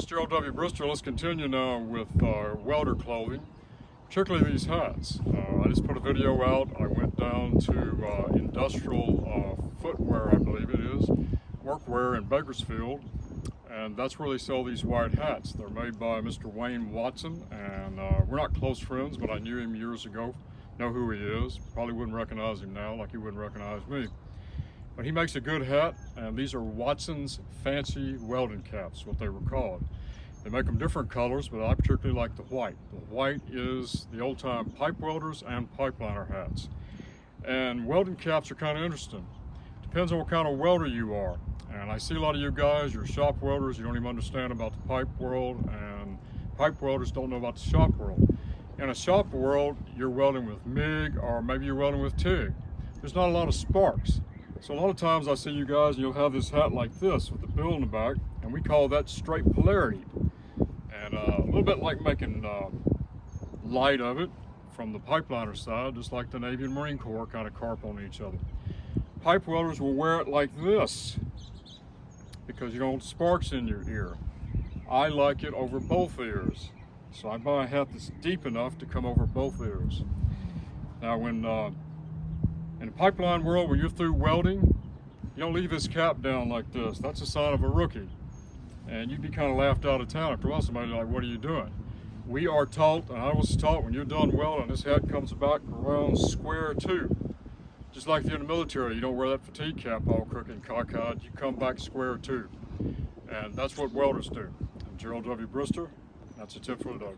Gerald W. Bristol. Let's continue now with welder clothing, particularly these hats. I just put a video out. I went down to Industrial Footwear, I believe it is, Workwear in Bakersfield, and that's where they sell these white hats. They're made by Mr. Wayne Watson, and we're not close friends, but I knew him years ago, know who he is. Probably wouldn't recognize him now like he wouldn't recognize me. But he makes a good hat, and these are Watson's fancy welding caps, what they were called. They make them different colors, but I particularly like the white. The white is the old-time pipe welders and pipeliner hats. And welding caps are kind of interesting. Depends on what kind of welder you are. And I see a lot of you guys, you're shop welders, you don't even understand about the pipe world, and pipe welders don't know about the shop world. In a shop world, you're welding with MIG, or maybe you're welding with TIG. There's not a lot of sparks. So a lot of times I see you guys, you'll have this hat like this with the bill in the back, and we call that straight polarity. And a little bit like making light of it from the pipeliner side, just like the Navy and Marine Corps kind of carp on each other. Pipe welders will wear it like this because you don't want sparks in your ear. I like it over both ears. So I buy a hat that's deep enough to come over both ears. Now when in the pipeline world, when you're through welding, you don't leave this cap down like this. That's a sign of a rookie. And you'd be kind of laughed out of town after a while. Somebody's like, what are you doing? We are taught, and I was taught, when you're done welding, this hat comes back around square two. Just like if you're in the military, you don't wear that fatigue cap all crooked and cockeyed. You come back square two. And that's what welders do. I'm Gerald W. Bristol. That's a tip for the day.